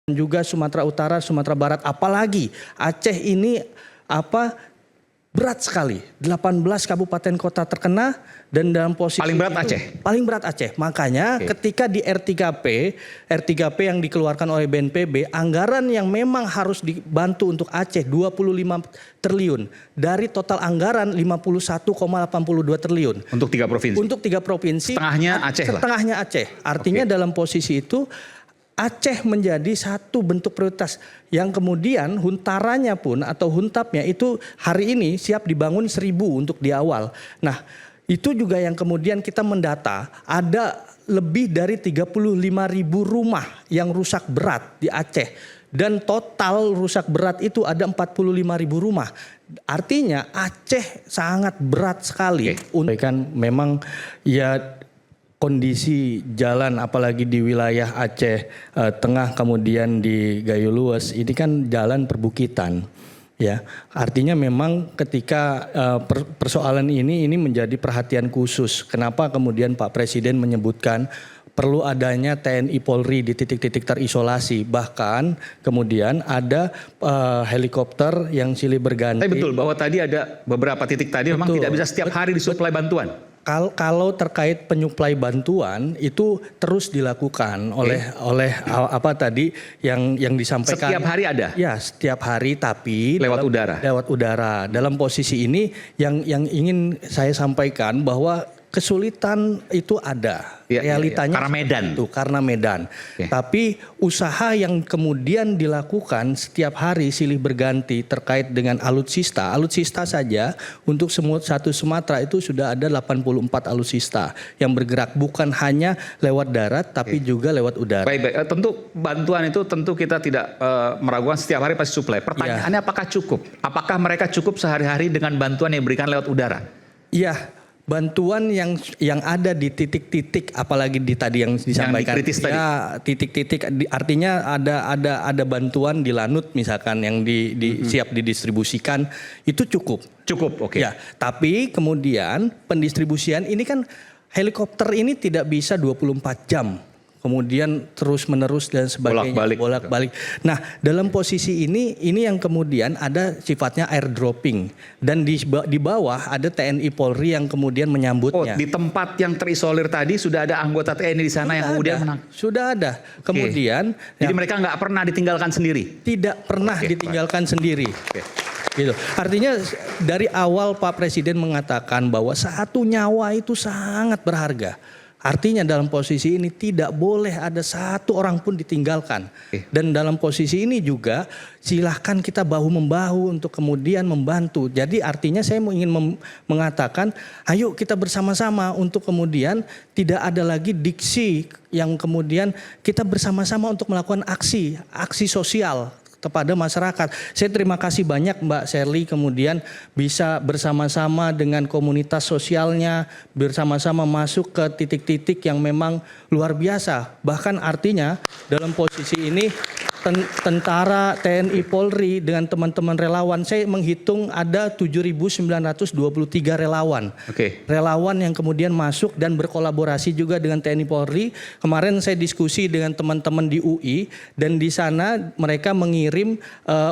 juga Sumatera Utara, Sumatera Barat, apalagi Aceh ini berat sekali. 18 kabupaten kota terkena dan dalam posisi paling berat Aceh. Paling berat Aceh. Makanya ketika di R3P yang dikeluarkan oleh BNPB, anggaran yang memang harus dibantu untuk Aceh 25 triliun dari total anggaran 51,82 triliun. Untuk 3 provinsi. Untuk 3 provinsi. Setengahnya Aceh. Setengahnya Aceh. Artinya dalam posisi itu Aceh menjadi satu bentuk prioritas yang kemudian huntaranya pun atau huntapnya itu hari ini siap dibangun 1.000 untuk di awal. Nah itu juga yang kemudian kita mendata ada lebih dari 35.000 rumah yang rusak berat di Aceh. Dan total rusak berat itu ada 45.000 rumah. Artinya Aceh sangat berat sekali. Kan memang ya kondisi jalan apalagi di wilayah Aceh Tengah kemudian di Gayo Luwes ini kan jalan perbukitan ya. Artinya memang ketika persoalan ini menjadi perhatian khusus. Kenapa kemudian Pak Presiden menyebutkan perlu adanya TNI Polri di titik-titik terisolasi. Bahkan kemudian ada helikopter yang silih berganti. Tapi betul bahwa tadi ada beberapa titik tadi memang tidak bisa setiap hari disuplai bantuan. Kalau terkait penyuplai bantuan itu terus dilakukan oleh apa tadi yang disampaikan. Setiap hari ada? Ya setiap hari tapi lewat udara. Lewat udara. Dalam posisi ini yang ingin saya sampaikan bahwa kesulitan itu ada, realitanya karena Medan. Karena Medan. Tapi usaha yang kemudian dilakukan setiap hari silih berganti terkait dengan alutsista. Alutsista saja untuk satu Sumatera itu sudah ada 84 alutsista yang bergerak bukan hanya lewat darat tapi juga lewat udara. Baik. Tentu bantuan itu tentu kita tidak meragukan setiap hari pasti suplai. Pertanyaannya apakah cukup? Apakah mereka cukup sehari-hari dengan bantuan yang diberikan lewat udara? Iya. Bantuan yang ada di titik-titik apalagi di tadi yang disampaikan ya titik-titik artinya ada bantuan di Lanut misalkan yang siap didistribusikan itu cukup ya, tapi kemudian pendistribusian ini kan helikopter ini tidak bisa 24 jam kemudian terus menerus dan sebagainya bolak-balik. Nah dalam posisi ini yang kemudian ada sifatnya airdropping dan di bawah ada TNI Polri yang kemudian menyambutnya. Di tempat yang terisolir tadi sudah ada anggota TNI di sana yang kemudian menang. Sudah ada. Kemudian jadi mereka nggak pernah ditinggalkan sendiri. Tidak pernah ditinggalkan sendiri. Gitu. Artinya dari awal Pak Presiden mengatakan bahwa satu nyawa itu sangat berharga. Artinya dalam posisi ini tidak boleh ada satu orang pun ditinggalkan. Dan dalam posisi ini juga silahkan kita bahu-membahu untuk kemudian membantu. Jadi artinya saya ingin mengatakan ayo kita bersama-sama untuk kemudian tidak ada lagi diksi yang kemudian kita bersama-sama untuk melakukan aksi sosial kepada masyarakat. Saya terima kasih banyak Mbak Sherly kemudian bisa bersama-sama dengan komunitas sosialnya bersama-sama masuk ke titik-titik yang memang luar biasa. Bahkan artinya dalam posisi ini tentara TNI Polri dengan teman-teman relawan saya menghitung ada 7.923 relawan. Relawan yang kemudian masuk dan berkolaborasi juga dengan TNI Polri. Kemarin saya diskusi dengan teman-teman di UI dan di sana mereka mengirim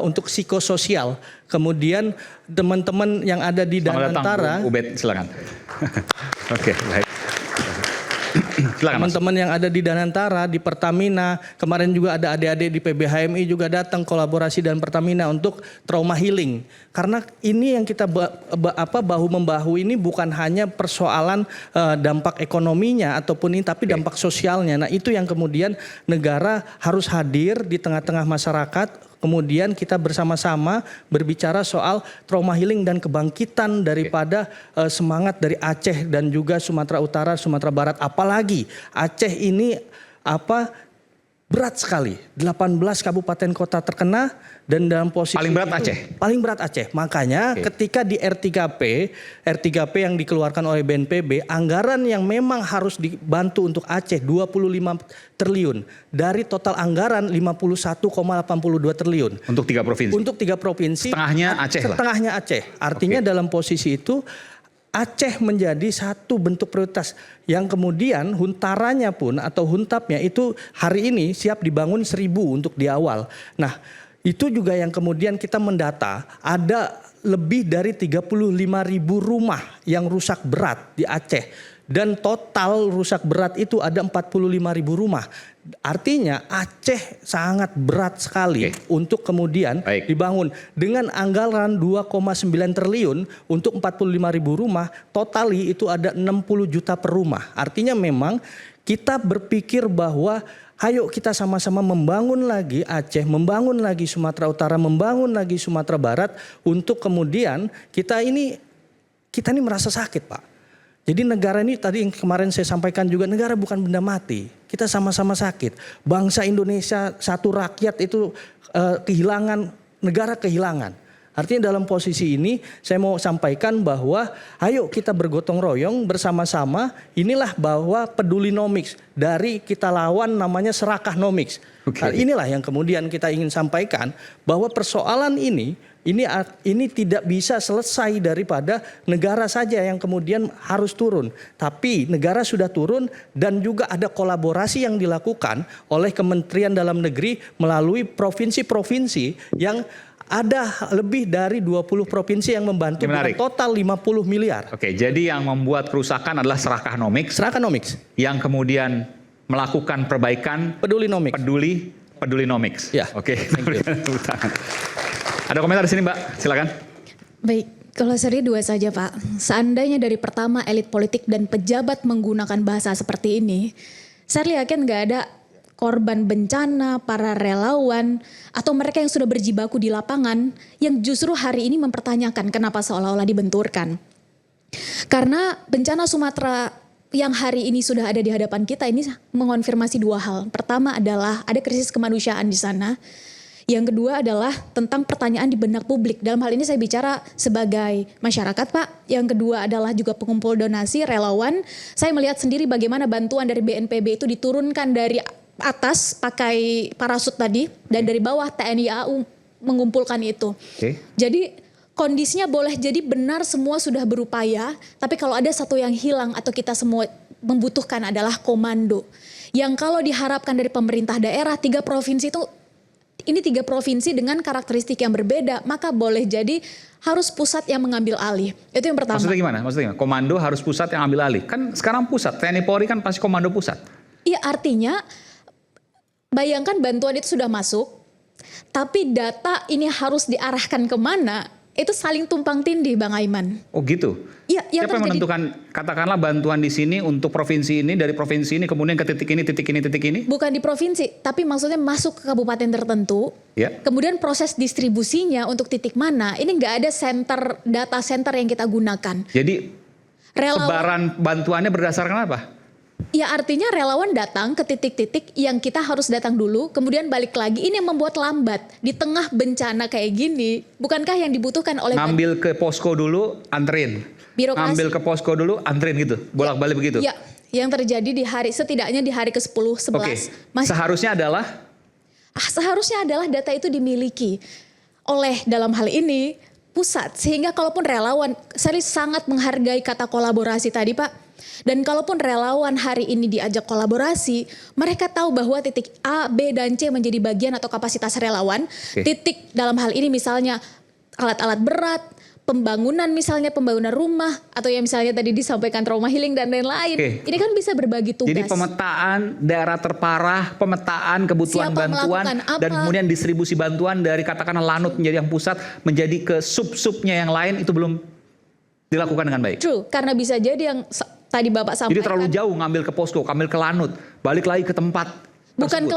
untuk psikososial. Kemudian teman-teman yang ada di Danantara. Ubed, silakan. Baik. Teman-teman yang ada di Danantara, di Pertamina, kemarin juga ada adik-adik di PBHMI juga datang kolaborasi dengan Pertamina untuk trauma healing. Karena ini yang kita bahu-membahu ini bukan hanya persoalan dampak ekonominya ataupun ini, tapi dampak sosialnya. Nah itu yang kemudian negara harus hadir di tengah-tengah masyarakat. Kemudian kita bersama-sama berbicara soal trauma healing dan kebangkitan daripada semangat dari Aceh dan juga Sumatera Utara, Sumatera Barat. Apalagi Aceh ini berat sekali. 18 kabupaten kota terkena dan dalam posisi paling berat Aceh. Paling berat Aceh. Makanya ketika di R3P yang dikeluarkan oleh BNPB, anggaran yang memang harus dibantu untuk Aceh 25 triliun dari total anggaran 51,82 triliun. Untuk 3 provinsi. Untuk 3 provinsi. Setengahnya Aceh. Setengahnya Aceh. Artinya dalam posisi itu Aceh menjadi satu bentuk prioritas yang kemudian huntaranya pun atau huntapnya itu hari ini siap dibangun 1.000 untuk di awal. Nah, itu juga yang kemudian kita mendata ada lebih dari 35.000 rumah yang rusak berat di Aceh. Dan total rusak berat itu ada 45.000 rumah. Artinya Aceh sangat berat sekali untuk kemudian dibangun. Dengan anggaran 2,9 triliun untuk 45.000 rumah, totali itu ada 60 juta per rumah. Artinya memang kita berpikir bahwa ayo kita sama-sama membangun lagi Aceh, membangun lagi Sumatera Utara, membangun lagi Sumatera Barat untuk kemudian kita ini merasa sakit, Pak. Jadi negara ini tadi yang kemarin saya sampaikan juga, negara bukan benda mati. Kita sama-sama sakit. Bangsa Indonesia, satu rakyat itu kehilangan, negara kehilangan. Artinya dalam posisi ini saya mau sampaikan bahwa ayo kita bergotong royong bersama-sama. Inilah bahwa pedulinomics dari kita lawan namanya serakahnomics. Inilah yang kemudian kita ingin sampaikan bahwa persoalan ini tidak bisa selesai daripada negara saja yang kemudian harus turun. Tapi negara sudah turun dan juga ada kolaborasi yang dilakukan oleh Kementerian Dalam Negeri melalui provinsi-provinsi yang ada lebih dari 20 provinsi yang membantu dengan total 50 miliar. Oke, jadi yang membuat kerusakan adalah serakahnomics. Serakahnomics. Yang kemudian melakukan perbaikan pedulinomics. Ya. Oke. Ada komentar di sini, Mbak? Silakan. Baik, kalau seri 2 saja, Pak. Seandainya dari pertama elit politik dan pejabat menggunakan bahasa seperti ini, saya yakin nggak ada korban bencana, para relawan, atau mereka yang sudah berjibaku di lapangan yang justru hari ini mempertanyakan kenapa seolah-olah dibenturkan. Karena bencana Sumatera yang hari ini sudah ada di hadapan kita ini mengonfirmasi 2 hal. Pertama adalah ada krisis kemanusiaan di sana. Yang kedua adalah tentang pertanyaan di benak publik. Dalam hal ini saya bicara sebagai masyarakat, Pak. Yang kedua adalah juga pengumpul donasi, relawan. Saya melihat sendiri bagaimana bantuan dari BNPB itu diturunkan dari atas pakai parasut tadi. Dan dari bawah TNI AU mengumpulkan itu. Jadi kondisinya boleh jadi benar semua sudah berupaya. Tapi kalau ada satu yang hilang atau kita semua membutuhkan adalah komando. Yang kalau diharapkan dari pemerintah daerah 3 provinsi itu, ini 3 provinsi dengan karakteristik yang berbeda, maka boleh jadi harus pusat yang mengambil alih. Itu yang pertama. Maksudnya gimana? Komando harus pusat yang ambil alih. Kan sekarang pusat, TNI Polri kan pasti komando pusat. Iya, artinya bayangkan bantuan itu sudah masuk, tapi data ini harus diarahkan kemana, itu saling tumpang tindih, Bang Aiman. Oh gitu? Iya. Siapa yang menentukan, katakanlah bantuan di sini untuk provinsi ini, dari provinsi ini kemudian ke titik ini, titik ini, titik ini? Bukan di provinsi, tapi maksudnya masuk ke kabupaten tertentu. Ya. Kemudian proses distribusinya untuk titik mana, ini nggak ada data center yang kita gunakan. Jadi sebaran bantuannya berdasarkan apa? Ya artinya relawan datang ke titik-titik yang kita harus datang dulu, kemudian balik lagi. Ini yang membuat lambat di tengah bencana kayak gini. Bukankah yang dibutuhkan oleh ngambil ke posko dulu, anterin. Birokrasi. Ngambil ke posko dulu, anterin gitu, bolak-balik begitu. Ya, yang terjadi setidaknya di hari ke-10, 11. Oke. Seharusnya adalah data itu dimiliki oleh dalam hal ini pusat, sehingga kalaupun relawan, saya sangat menghargai kata kolaborasi tadi, Pak. Dan kalaupun relawan hari ini diajak kolaborasi, mereka tahu bahwa titik A, B, dan C menjadi bagian atau kapasitas relawan. Titik dalam hal ini misalnya alat-alat berat, pembangunan misalnya pembangunan rumah, atau yang misalnya tadi disampaikan trauma healing dan lain-lain. Ini kan bisa berbagi tugas. Jadi pemetaan daerah terparah, pemetaan kebutuhan bantuan, dan kemudian distribusi bantuan dari katakanlah Lanut menjadi yang pusat, menjadi ke sub-subnya yang lain, itu belum dilakukan dengan baik. True, karena bisa jadi yang tadi Bapak sampaikan. Jadi terlalu jauh ngambil ke posko, ngambil ke Lanut, balik lagi ke tempat bukan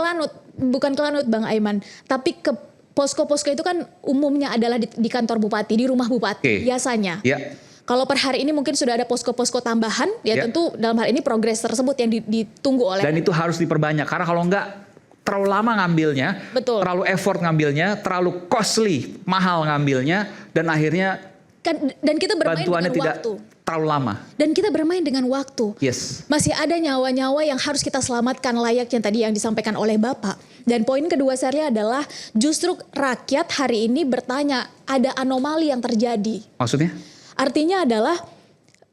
ke Lanut Bang Aiman, tapi ke posko-posko itu kan umumnya adalah di kantor bupati, di rumah bupati biasanya. Ya. Kalau per hari ini mungkin sudah ada posko-posko tambahan, tentu dalam hal ini progres tersebut yang ditunggu oleh. Dan itu harus diperbanyak, karena kalau enggak terlalu lama ngambilnya, terlalu effort ngambilnya, terlalu costly, mahal ngambilnya, dan akhirnya dan kita bermain dengan waktu. Terlalu lama. Dan kita bermain dengan waktu. Yes. Masih ada nyawa-nyawa yang harus kita selamatkan layaknya tadi yang disampaikan oleh Bapak. Dan poin kedua saya adalah justru rakyat hari ini bertanya ada anomali yang terjadi. Maksudnya? Artinya adalah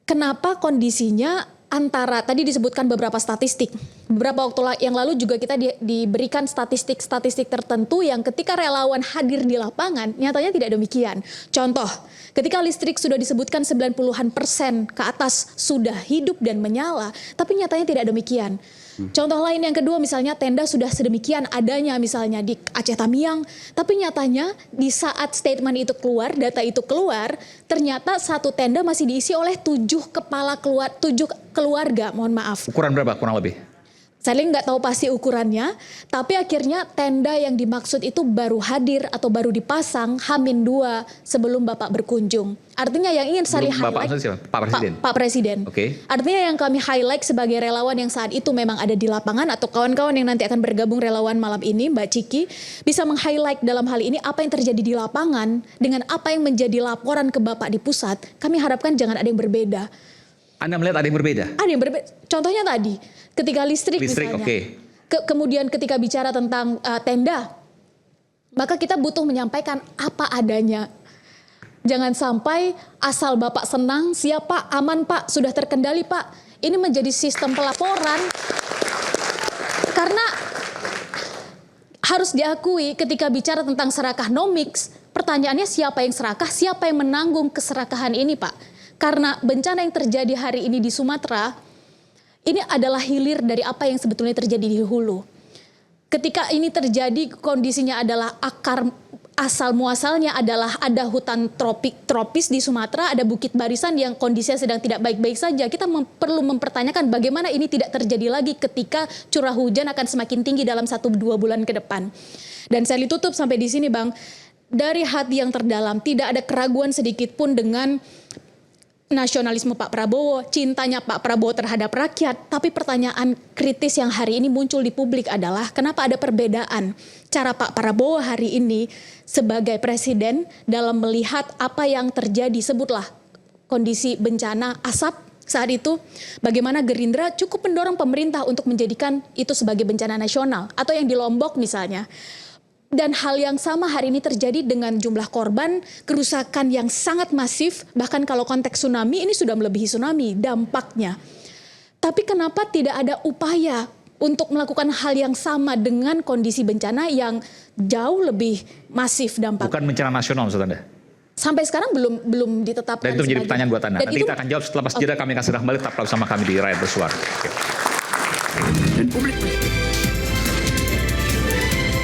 kenapa kondisinya antara tadi disebutkan beberapa statistik. Beberapa waktu yang lalu juga kita diberikan statistik-statistik tertentu yang ketika relawan hadir di lapangan nyatanya tidak demikian. Contoh, ketika listrik sudah disebutkan 90% ke atas sudah hidup dan menyala, tapi nyatanya tidak demikian. Contoh lain yang kedua misalnya tenda sudah sedemikian adanya misalnya di Aceh Tamiang, tapi nyatanya di saat statement itu keluar, data itu keluar, ternyata satu tenda masih diisi oleh 7 keluarga, mohon maaf. Ukuran berapa kurang lebih? Saya nggak tahu pasti ukurannya, tapi akhirnya tenda yang dimaksud itu baru hadir atau baru dipasang H-2 sebelum Bapak berkunjung. Artinya yang ingin saya highlight, Pak Presiden. Pak Presiden. Oke. Artinya yang kami highlight sebagai relawan yang saat itu memang ada di lapangan atau kawan-kawan yang nanti akan bergabung relawan malam ini, Mbak Ciki, bisa meng-highlight dalam hal ini apa yang terjadi di lapangan dengan apa yang menjadi laporan ke Bapak di pusat. Kami harapkan jangan ada yang berbeda. Anda melihat ada yang berbeda? Ada yang berbeda. Contohnya tadi, ketika listrik misalnya. Oke. Kemudian ketika bicara tentang tenda, maka kita butuh menyampaikan apa adanya. Jangan sampai asal Bapak senang, siap Pak, aman Pak, sudah terkendali Pak. Ini menjadi sistem pelaporan. Karena harus diakui ketika bicara tentang serakah nomiks, pertanyaannya siapa yang serakah, siapa yang menanggung keserakahan ini Pak. Karena bencana yang terjadi hari ini di Sumatera, ini adalah hilir dari apa yang sebetulnya terjadi di hulu. Ketika ini terjadi, kondisinya adalah asal muasalnya adalah ada hutan tropis di Sumatera, ada Bukit Barisan yang kondisinya sedang tidak baik-baik saja. Kita perlu mempertanyakan bagaimana ini tidak terjadi lagi ketika curah hujan akan semakin tinggi dalam 1-2 bulan ke depan. Dan saya ditutup sampai di sini Bang, dari hati yang terdalam tidak ada keraguan sedikit pun dengan nasionalisme Pak Prabowo, cintanya Pak Prabowo terhadap rakyat. Tapi pertanyaan kritis yang hari ini muncul di publik adalah kenapa ada perbedaan cara Pak Prabowo hari ini sebagai presiden dalam melihat apa yang terjadi, sebutlah kondisi bencana asap saat itu, bagaimana Gerindra cukup mendorong pemerintah untuk menjadikan itu sebagai bencana nasional, atau yang di Lombok misalnya. Dan hal yang sama hari ini terjadi dengan jumlah korban, kerusakan yang sangat masif, bahkan kalau konteks tsunami ini sudah melebihi tsunami dampaknya. Tapi kenapa tidak ada upaya untuk melakukan hal yang sama dengan kondisi bencana yang jauh lebih masif dampaknya? Bukan bencana nasional maksud Anda? Sampai sekarang belum ditetapkan. Dan itu menjadi pertanyaan buat Anda. Nanti kita akan jawab setelah pas jeda, kami akan segera kembali tetap bersama kami di Rakyat Bersuara. Dan publik